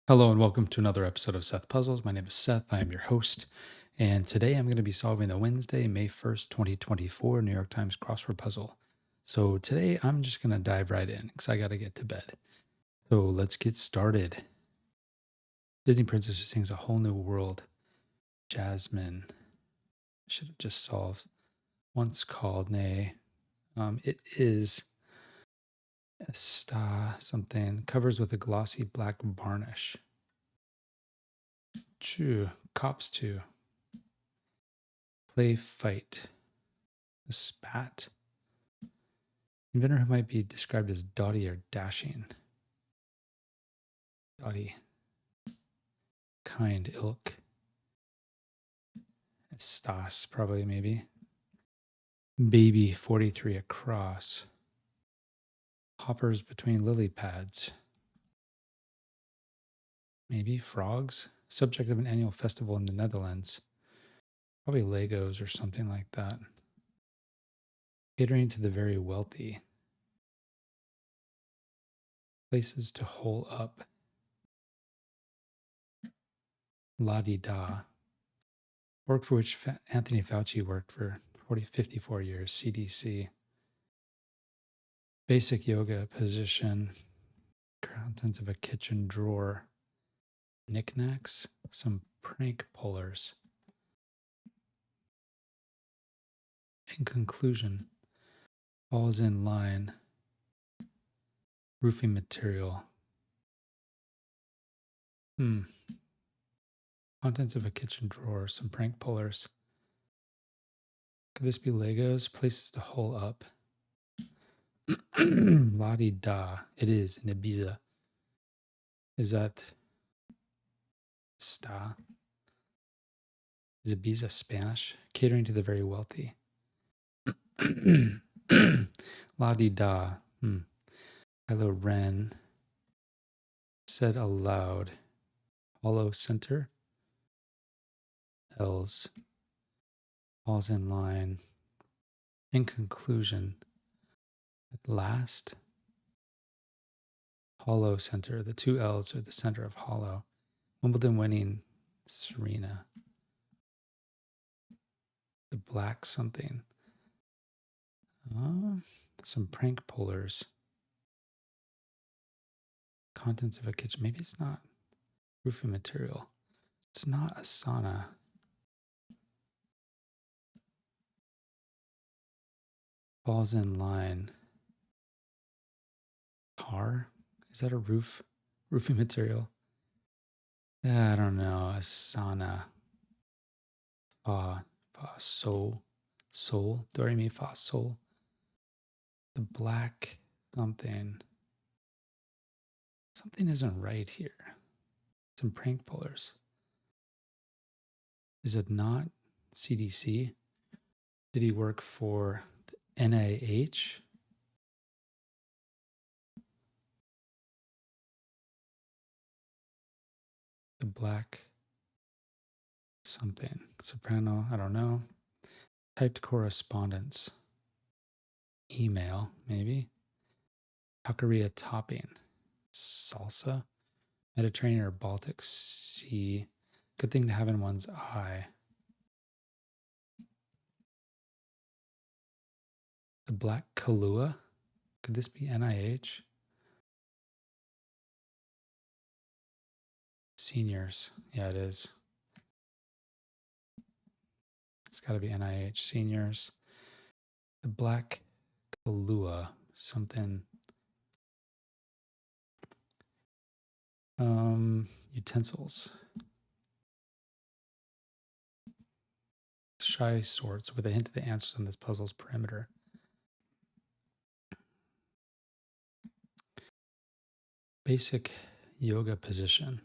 Hello and welcome to another episode of Seth Puzzles. My name is Seth. I am your host. And today I'm going to be solving the Wednesday, May 1st, 2024 New York Times crossword puzzle. So today I'm just going to dive right in because I got to get to bed. So let's get started. Disney Princess sings A Whole New World. Jasmine. Should have just solved. Once called, nay. It is a star something. Covers with a glossy black varnish. Chew. Cops to. Play fight. A spat. Inventor who might be described as dotty or dashing. Dotty. Kind, ilk. Stas, probably, maybe. Baby, 43 across. Hoppers between lily pads. Maybe frogs. Subject of an annual festival in the Netherlands. Probably Legos or something like that. Catering to the very wealthy. Places to hole up. La-di-da. Work for which Anthony Fauci worked for 54 years, CDC. Basic yoga position. Contents of a kitchen drawer. Knickknacks. Some prank pullers. In conclusion, falls in line. Roofing material. Contents of a kitchen drawer. Some prank pullers. Could this be Legos? Places to hole up. La-di-da. It is in Ibiza. Is that sta? Is Ibiza Spanish? Catering to the very wealthy. La-di-da. Kylo Ren said aloud. Hollow center. L's. Falls in line. In conclusion. At last. Hollow center. The two L's are the center of hollow. Wimbledon winning Serena. The black something. Some prank pullers. Contents of a kitchen. Maybe it's not roofing material. It's not a sauna. Falls in line. Tar? Is that a roofing material? Yeah, I don't know. A sauna. Fa sol. Sol. Do re mi fa sol. The black something. Something isn't right here. Some prank pullers. Is it not CDC? Did he work for the NIH? The black something. Soprano, I don't know. Typed correspondence. Email, maybe. Taqueria topping. Salsa. Mediterranean or Baltic Sea. Good thing to have in one's eye. The black Kahlua. Could this be NIH? Seniors. Yeah, it is. It's got to be NIH. Seniors. The black Kahlua. Something. Utensils. Shy sorts with a hint of the answers on this puzzle's perimeter. Basic yoga position.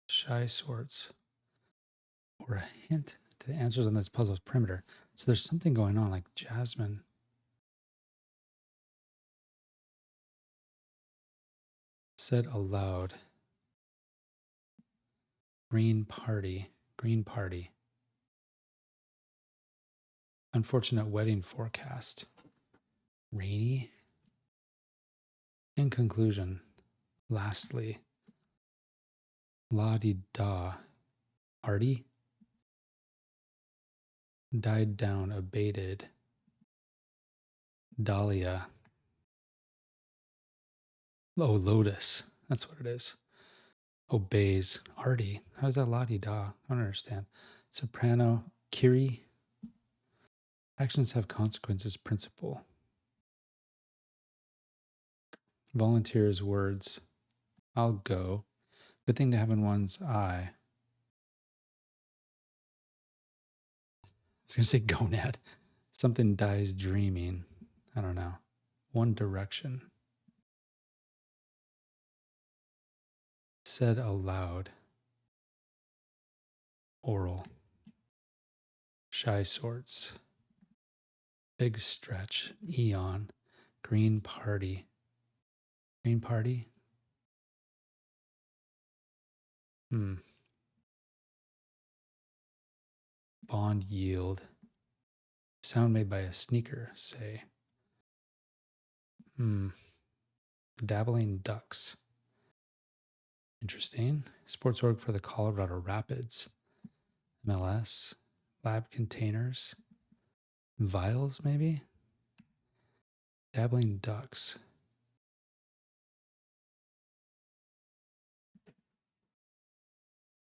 Shy sorts. Or a hint to the answers on this puzzle's perimeter. So there's something going on, like Jasmine. Said aloud. Green party. Green party. Unfortunate wedding forecast. Rainy. conclusion. Lastly, la-di-da, arty, died down, abated, dahlia, oh, lotus, that's what it is. Obeys, arty, how's that la-di-da? I don't understand. Soprano, kiri, actions have consequences, principle. Volunteers, words, I'll go. Good thing to have in one's eye. I was going to say gonad. Something dies dreaming. I don't know. One direction. Said aloud. Oral. Shy sorts. Big stretch. Eon. Green party. Green party? Bond yield. Sound made by a sneaker, say. Dabbling ducks. Interesting. Sports org for the Colorado Rapids. MLS. Lab containers. Vials, maybe? Dabbling ducks.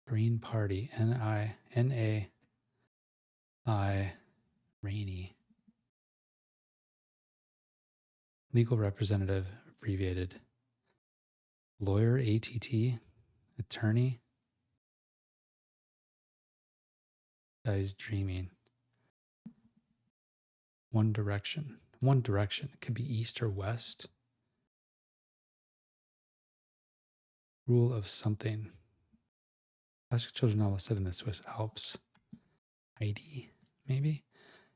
Green party. N-I-N-A-I. Rainy. Legal representative, abbreviated. Lawyer, ATT. Attorney. Dies dreaming. One direction. One direction. It could be east or west. Rule of something. Classic children's novel set in the Swiss Alps. Heidi, maybe?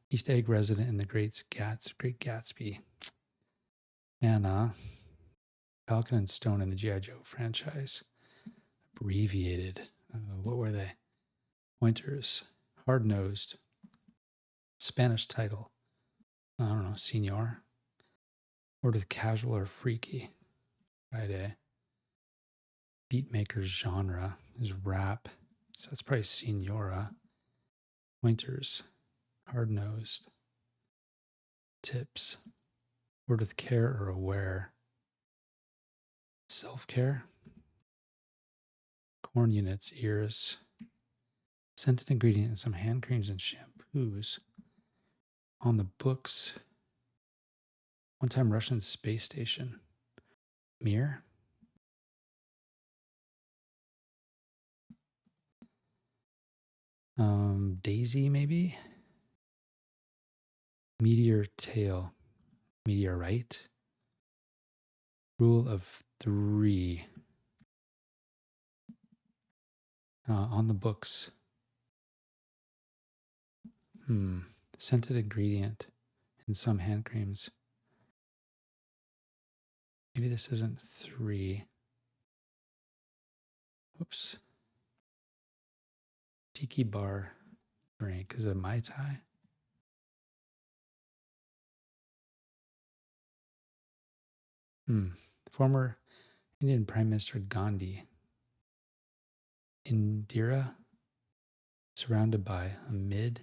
East Egg resident in the Great Gatsby. Anna. Falcon and Stone in the G.I. Joe franchise. Abbreviated. What were they? Pointers. Hard-nosed. Spanish title. I don't know. Senor. Word with casual or freaky. Friday. Beatmaker's genre is rap. So that's probably Senora. Pointers. Hard-nosed. Tips. Word with care or aware. Self-care. Corn units, ears. Scented ingredient in some hand creams and shampoos. On the books. One-time Russian space station. Mir. Daisy, maybe? Meteor tail. Meteorite. Rule of 3. On the books. Scented ingredient in some hand creams. Maybe this isn't 3. Whoops. Tiki bar drink. Is it Mai Tai? Former Indian Prime Minister Gandhi. Indira. Surrounded by. Amid.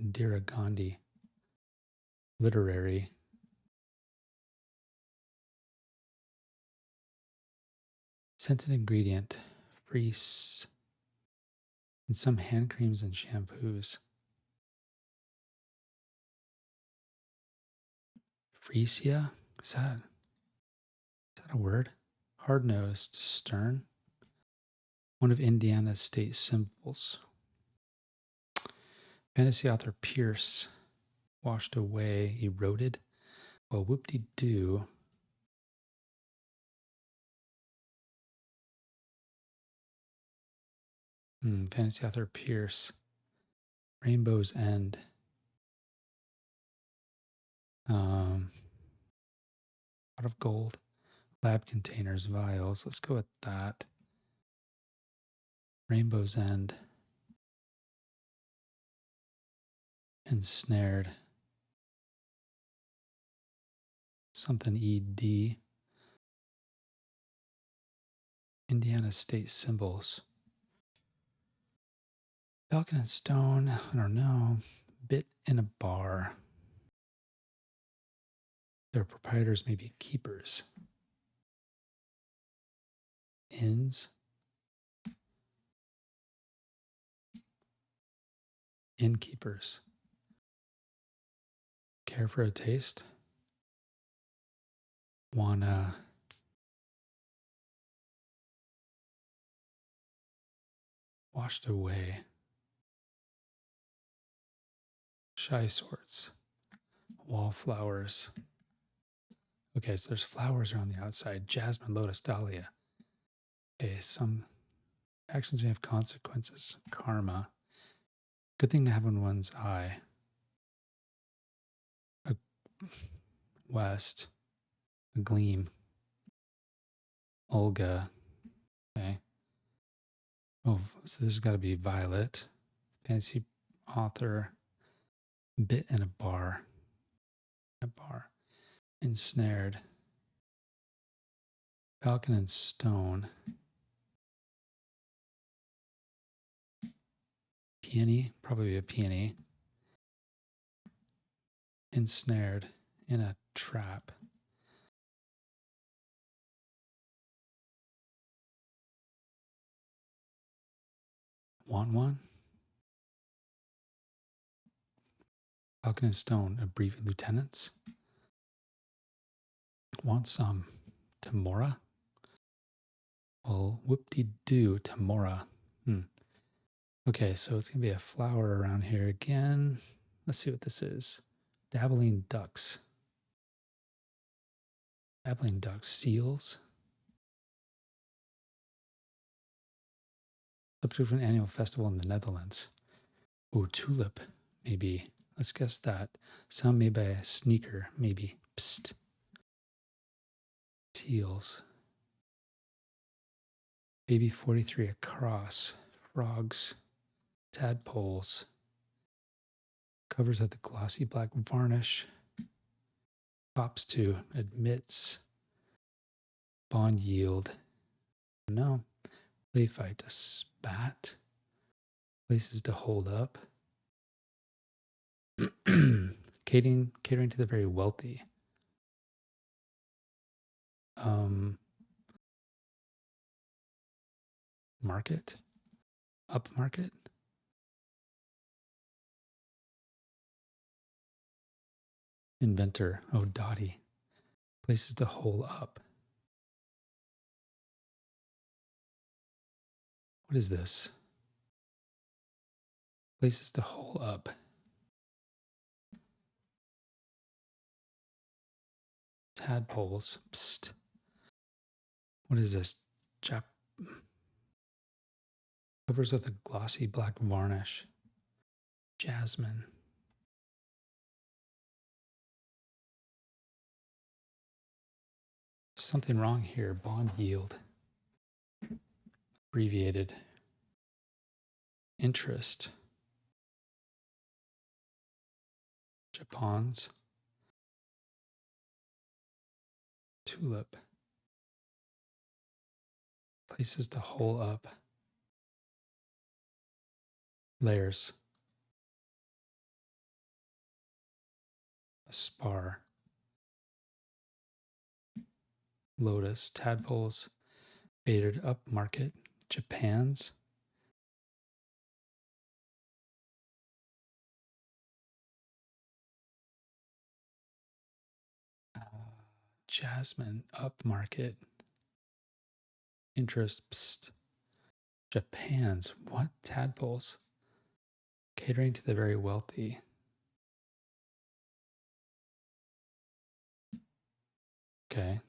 Indira Gandhi. Literary. Scented ingredient. Freeze. In some hand creams and shampoos. Freesia? Is that a word? Hard-nosed. Stern. One of Indiana's state symbols. Fantasy author Pierce. Washed away. Eroded. Well, whoop-de-doo. Fantasy author Pierce. Rainbow's End. Pot of gold. Lab containers, vials. Let's go with that. Rainbow's End. ensnared, something ED, Indiana state symbols. Falcon and stone, I don't know. Bit in a bar. Their proprietors may be keepers. Inns. Innkeepers. Care for a taste. Wanna washed away. Shy sorts. Wallflowers. Okay, so there's flowers around the outside. Jasmine, lotus, dahlia. Okay, some actions may have consequences. Karma. Good thing to have in one's eye. A west. A gleam. Olga. Okay. Oh, so this has got to be Violet. Fantasy author. Bit in a bar. A bar. Ensnared. Falcon and stone. Peony. Probably a peony. Ensnared in a trap. Want one? Falcon and stone. A brief lieutenants. Want some. Tamora? Well, whoop-de-doo, Tamora. Okay, so it's going to be a flower around here again. Let's see what this is. Dabbling ducks. Dabbling ducks. Seals. Subject of an annual festival in the Netherlands. Ooh, tulip, maybe. Let's guess that. Sound made by a sneaker, maybe. Psst. Seals. Baby 43 across. Frogs. Tadpoles. Covers of the glossy black varnish. Cops to. Admits. Bond yield. No. Play fight. A spat. Places to hold up. Catering to the very wealthy. Market. Upmarket. Inventor. Oh, Dottie. Places to hole up. What is this? Places to hole up. Tadpoles. Psst. What is this? Covers with a glossy black varnish. Jasmine. Something wrong here. Bond yield. Abbreviated. Interest. Japans. Tulip. Places to hole up. Layers. A spar. Lotus. Tadpoles. Baited up market. Japan's. Jasmine. Up market. Interest. Psst. Japan's. What? Tadpoles. Catering to the very wealthy. Okay.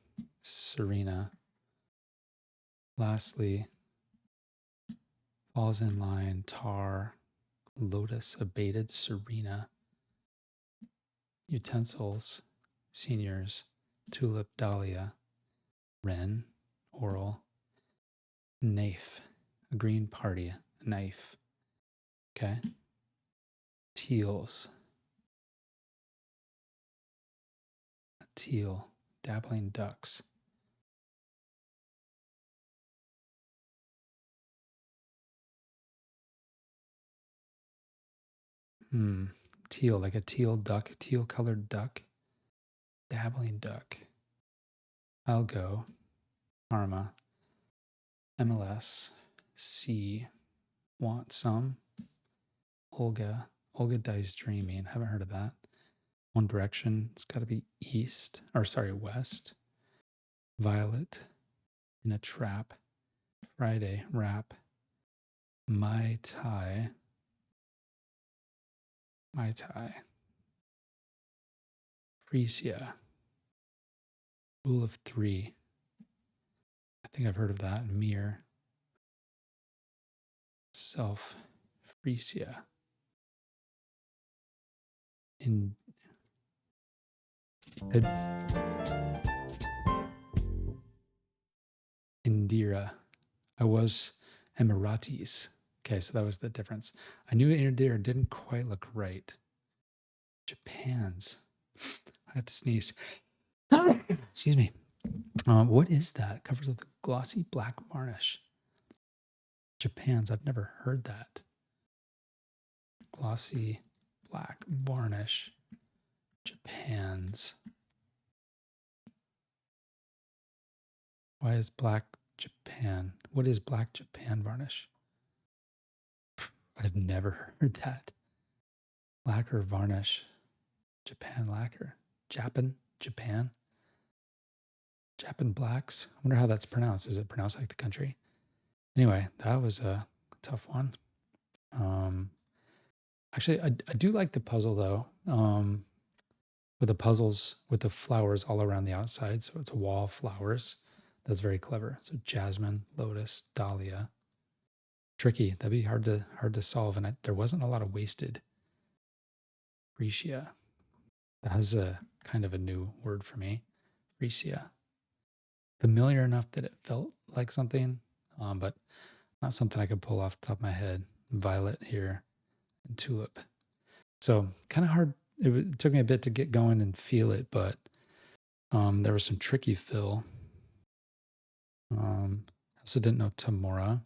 Serena. Lastly, falls in line. Tar. Lotus. Abated. Serena. Utensils. Seniors. Tulip. Dahlia. Wren. Oral. Knife. A green party. Knife. Okay. Teals. teal, dabbling ducks. Teal, like a teal duck, teal colored duck, dabbling duck. I'll go. Karma. MLS. C. Want some. Olga. Olga Dice Dreaming. Haven't heard of that. One Direction. It's got to be east. Or sorry, west. Violet. In a Trap. Friday. Rap. Mai Tai. Mai Tai. Frisia. Rule of Three. I think I've heard of that. Mirror. Self. Frisia. In Indira. I was Emiratis. Okay, so that was the difference. I knew Indira didn't quite look right. Japan's. I had to sneeze. Excuse me. What is that? Covers with a glossy black varnish. Japan's. I've never heard that. Glossy black varnish. Japan's. Why is black Japan? What is black Japan varnish? I've never heard that. Lacquer varnish. Japan lacquer. Japan blacks. I wonder how that's pronounced. Is it pronounced like the country? Anyway, that was a tough one. Actually, I do like the puzzle though. With the puzzles with the flowers all around the outside. So it's a wall of flowers. That's very clever. So jasmine, lotus, dahlia. Tricky. That'd be hard to solve. And there wasn't a lot of wasted. Freesia. That was a kind of a new word for me. Freesia. Familiar enough that it felt like something, but not something I could pull off the top of my head. Violet here and tulip. So kind of hard. It took me a bit to get going and feel it, but there was some tricky fill. I also didn't know Tamora.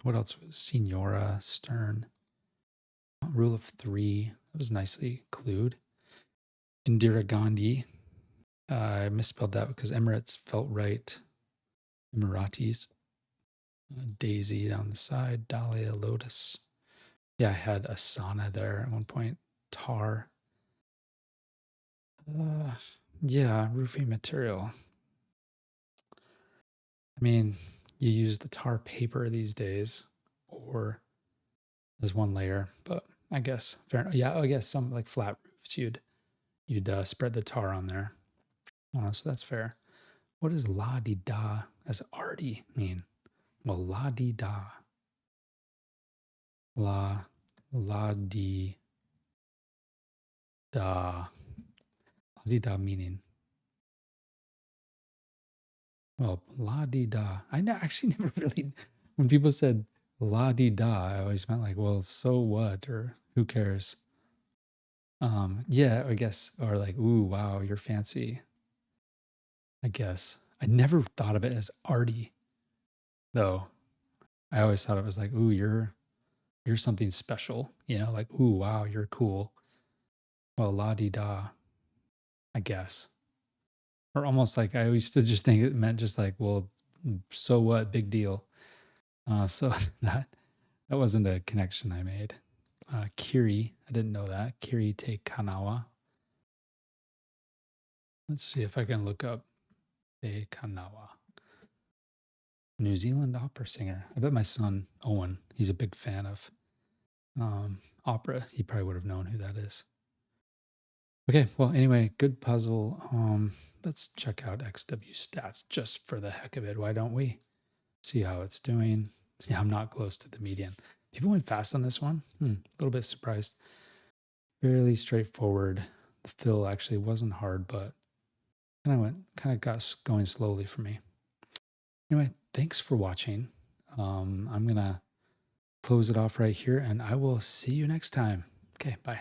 What else was Signora, Stern, Rule of Three. That was nicely clued. Indira Gandhi. I misspelled that because Emirates felt right. Emiratis. Daisy down the side. Dahlia, lotus. Yeah, I had Asana there at one point. Tar. Yeah, roofing material. I mean, you use the tar paper these days, or as one layer, but I guess fair enough. Yeah, I guess some like flat roofs you'd spread the tar on there. So that's fair. What does la di da as arty mean? Well, la di da. La di da. La di da meaning. Well, la di da. Actually never really, when people said la di da, I always meant like, well, so what, or who cares? Yeah, I guess, or like, ooh, wow, you're fancy. I guess. I never thought of it as arty, though. I always thought it was like, ooh, you're something special, like, ooh, wow, you're cool. Well, la di da, I guess. Or almost like I used to just think it meant just like, well, so what, big deal. So that wasn't a connection I made. Kiri, I didn't know that. Kiri Te Kanawa. Let's see if I can look up Te Kanawa. New Zealand opera singer. I bet my son, Owen, he's a big fan of opera. He probably would have known who that is. Okay, well, anyway, good puzzle. Let's check out XW stats just for the heck of it. Why don't we? See how it's doing. Yeah, I'm not close to the median. People went fast on this one. A little bit surprised. Fairly straightforward. The fill actually wasn't hard, but kind of got going slowly for me. Anyway, thanks for watching. I'm gonna close it off right here, and I will see you next time. Okay, bye.